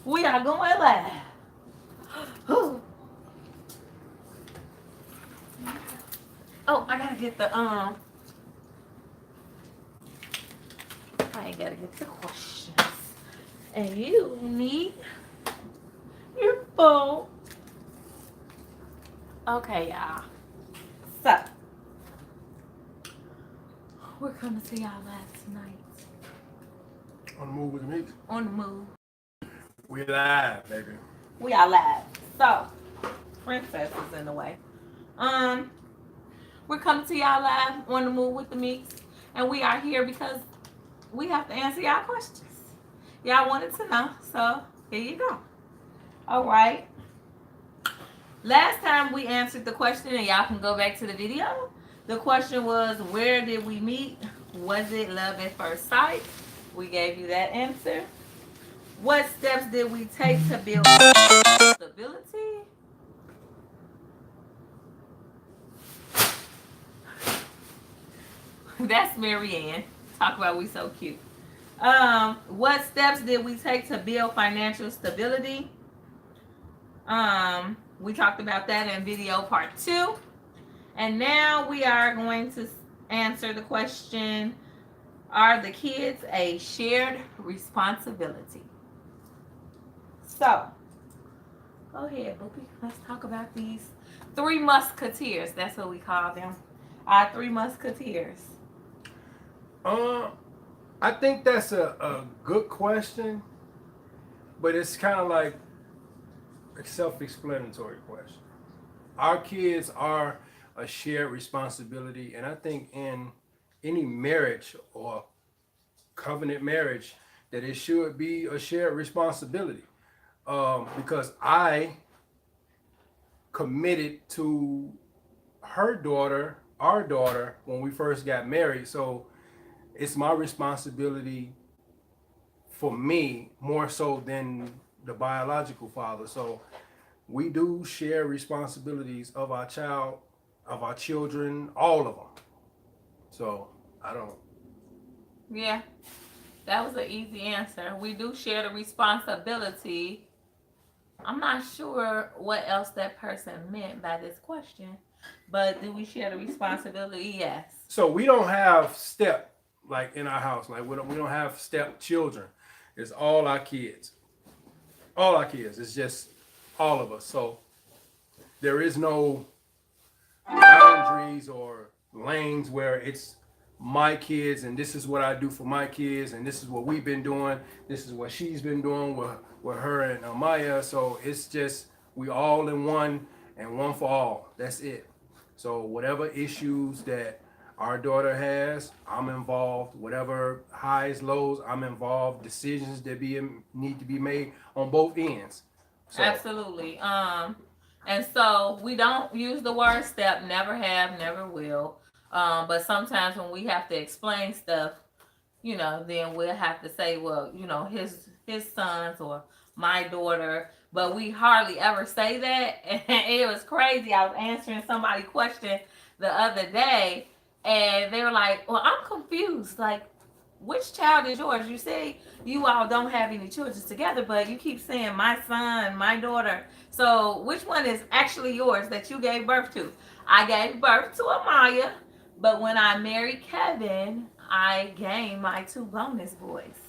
We are going live. Oh, I gotta get the I ain't gotta get the questions. And you need your phone. Okay, y'all. So we're coming to y'all live tonight. On the move with the Meeks. On the move. We live, baby. We are live. So Princess is in the way. Um, we're coming to y'all live on the move with the Meeks. And we are here because we have to answer y'all questions. Y'all wanted to know, so here you go. All right. Last time we answered the question, and y'all can go back to the video. The question was, where did we meet? Was it love at first sight? We gave you that answer. What steps did we take to build stability? That's Marianne. Talk about we so cute. What steps did we take to build financial stability? We talked about that in video part 2. And now we are going to answer the question, are the kids a shared responsibility? So, go ahead, Boopy. Let's talk about these 3 musketeers. That's what we call them. Our 3 musketeers. I think that's a good question, but it's kind of like a self-explanatory question. Our kids are a shared responsibility, and I think in any marriage or covenant marriage that it should be a shared responsibility. Because I committed to her daughter, our daughter, when we first got married. So it's my responsibility for me more so than the biological father. So we do share responsibilities of our child, of our children, all of them. So I don't. Yeah, that was an easy answer. We do share the responsibility. I'm not sure what else that person meant by this question, but do we share the responsibility? Yes. So we don't have step like in our house. Like we don't have step children. It's all our kids. All our kids. It's just all of us. So there is no boundaries or lanes where it's my kids and this is what I do for my kids and this is what we've been doing. This is what she's been doing with her and Amaya. So it's just we all in one and one for all. That's it. So whatever issues that our daughter has, I'm involved. Whatever highs, lows, I'm involved. Decisions that need to be made on both ends. So. Absolutely. And so we don't use the word step, never have, never will. But sometimes when we have to explain stuff, then we'll have to say, well, his sons or my daughter, but we hardly ever say that. And it was crazy. I was answering somebody's question the other day, and they were like, well, I'm confused. Like, which child is yours? You say you all don't have any children together, but you keep saying my son, my daughter. So which one is actually yours that you gave birth to? I gave birth to Amaya, but when I married Kevin, I gained my 2 bonus boys.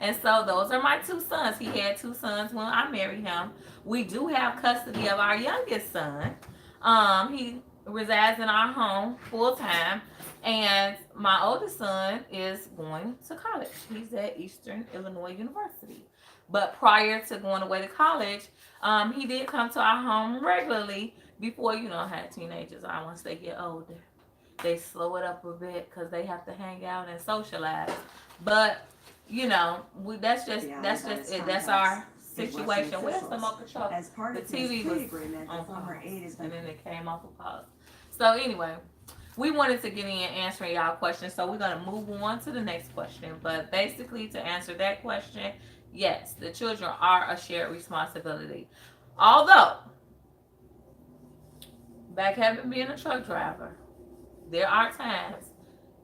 And so those are my 2 sons. He had 2 sons when I married him. We do have custody of our youngest son. He resides in our home full time. And my oldest son is going to college. He's at Eastern Illinois University. But prior to going away to college, he did come to our home regularly before, had teenagers. Once they get older, they slow it up a bit because they have to hang out and socialize. But, that's just it. That's our situation. Where's the mocha chocolate? As part of the TV was on pause, and then it came off of pause. So anyway, we wanted to get in answering y'all questions, so we're going to move on to the next question. But basically, to answer that question, yes, the children are a shared responsibility. Although, back having been a truck driver, there are times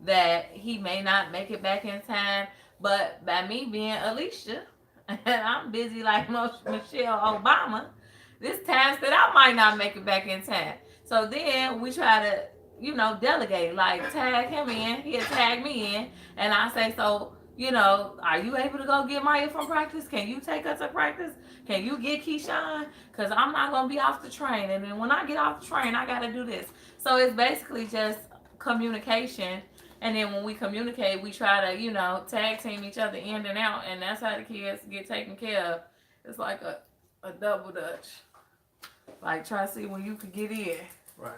that he may not make it back in time. But by me being Alicia, and I'm busy like Michelle Obama, there's times that I might not make it back in time. So then we try to, delegate, like tag him in, he'll tag me in, and I say, so, are you able to go get Maya from practice? Can you take her to practice? Can you get Keyshawn? Because I'm not going to be off the train. And then when I get off the train, I got to do this. So it's basically just communication. And then when we communicate, we try to, tag team each other in and out. And that's how the kids get taken care of. It's like a double dutch. Like, try to see when you could get in. Right.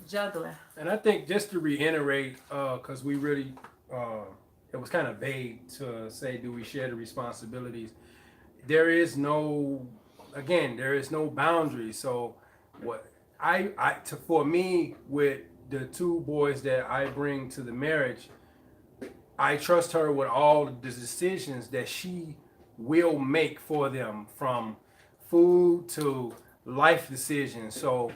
Juggling. And I think just to reiterate, because we really, it was kind of vague to say, do we share the responsibilities? There is no boundary. So what for me, with the two boys that I bring to the marriage, I trust her with all the decisions that she will make for them, from food to life decisions. So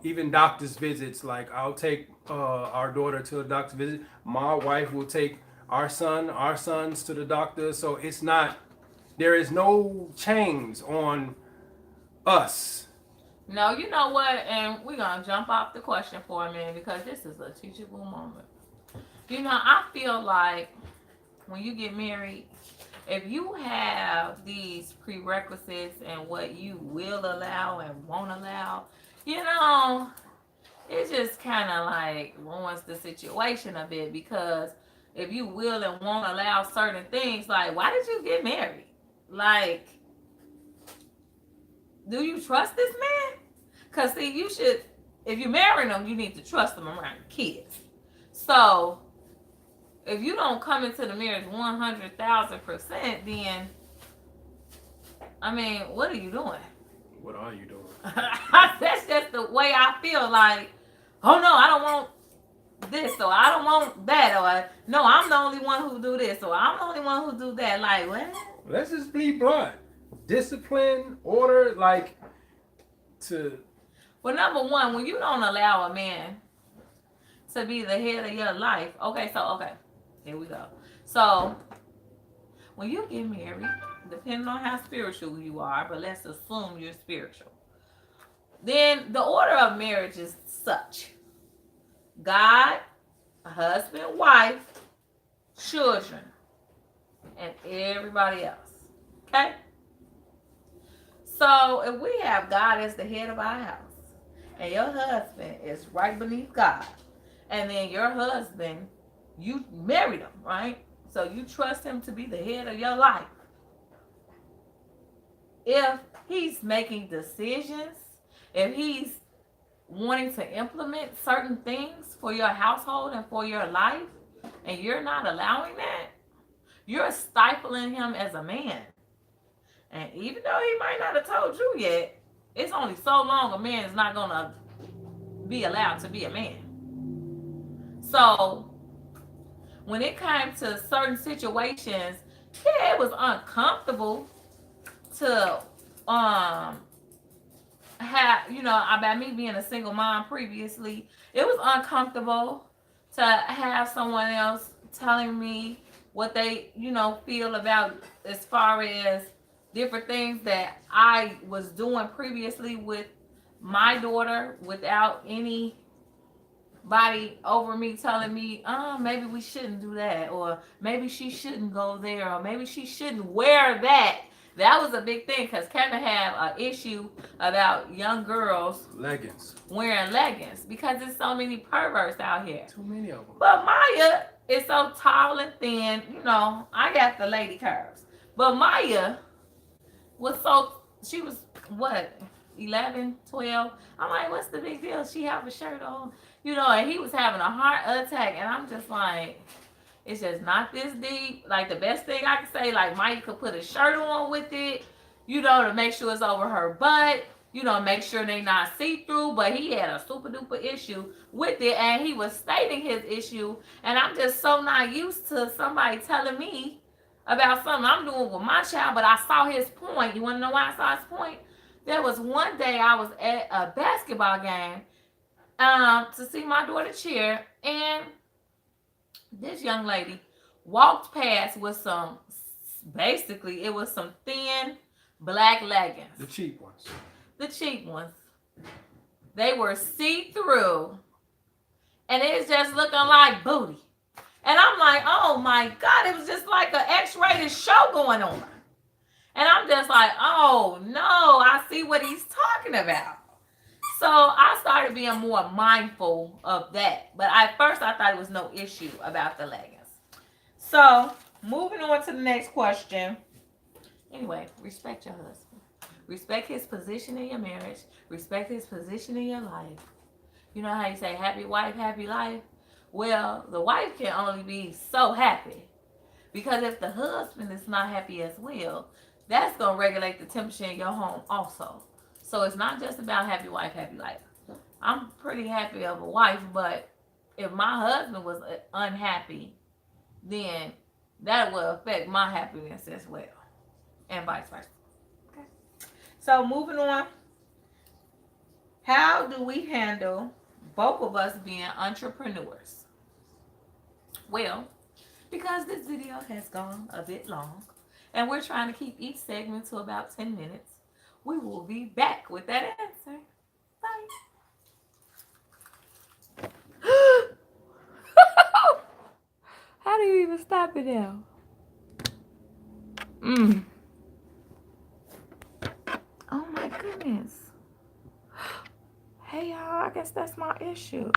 even doctor's visits, like I'll take our daughter to a doctor's visit. My wife will take our sons to the doctor. So there is no chains on us. No, you know what? And we're going to jump off the question for a minute, because this is a teachable moment. I feel like when you get married, if you have these prerequisites and what you will allow and won't allow, it just kind of like ruins the situation a bit. Because if you will and won't allow certain things, like, why did you get married? Like, do you trust this man? Because, see, you should, if you're marrying them, you need to trust them around your kids. So, if you don't come into the marriage 100,000%, then, I mean, what are you doing? What are you doing? That's just the way I feel. Like, oh no, I don't want this, or I don't want that, or no, I'm the only one who do this, or I'm the only one who do that. Like, what? Let's just be blunt. Discipline, order, like to. Well, number one, when you don't allow a man to be the head of your life, okay, here we go. So, when you get married, depending on how spiritual you are, but let's assume you're spiritual, then the order of marriage is such: God, husband, wife, children, and everybody else. Okay? So if we have God as the head of our house, and your husband is right beneath God, and then your husband, you married him, right? So you trust him to be the head of your life. If he's making decisions, if he's wanting to implement certain things for your household and for your life, and you're not allowing that, you're stifling him as a man. And even though he might not have told you yet, it's only so long a man is not going to be allowed to be a man. So when it came to certain situations, yeah, it was uncomfortable to have, about me being a single mom previously, it was uncomfortable to have someone else telling me what they, feel about, as far as different things that I was doing previously with my daughter, without anybody over me telling me, maybe we shouldn't do that, or maybe she shouldn't go there, or maybe she shouldn't wear that. That was a big thing, because Kevin had an issue about young girls wearing leggings, because there's so many perverts out here. Too many of them. But Maya is so tall and thin. I got the lady curves. But Maya she was what, 11, 12? I'm like, what's the big deal? She have a shirt on, and he was having a heart attack, and I'm just like, it's just not this deep. Like, the best thing I could say, like, Maya could put a shirt on with it, to make sure it's over her butt, make sure they not see-through. But he had a super duper issue with it, and he was stating his issue, and I'm just so not used to somebody telling me about something I'm doing with my child. But I saw his point. You want to know why I saw his point? There was one day I was at a basketball game to see my daughter cheer, and this young lady walked past with some basically it was some thin black leggings. The cheap ones. The cheap ones. They were see-through. And it's just looking like booty. And I'm like, oh my God, it was just like an X-rated show going on. And I'm just like, oh no, I see what he's talking about. So I started being more mindful of that. But at first I thought it was no issue about the leggings. So moving on to the next question. Anyway, respect your husband. Respect his position in your marriage. Respect his position in your life. You know how you say happy wife, happy life? Well, the wife can only be so happy. Because if the husband is not happy as well, that's going to regulate the temperature in your home also. So it's not just about happy wife, happy life. I'm pretty happy of a wife, but if my husband was unhappy, then that will affect my happiness as well. And vice versa. Okay. So moving on. How do we handle both of us being entrepreneurs? Well, because this video has gone a bit long, and we're trying to keep each segment to about 10 minutes, we will be back with that answer. Bye. How do you even stop it now? Oh my goodness. Hey y'all, I guess that's my issue.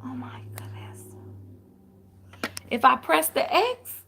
Oh my goodness. If I press the X.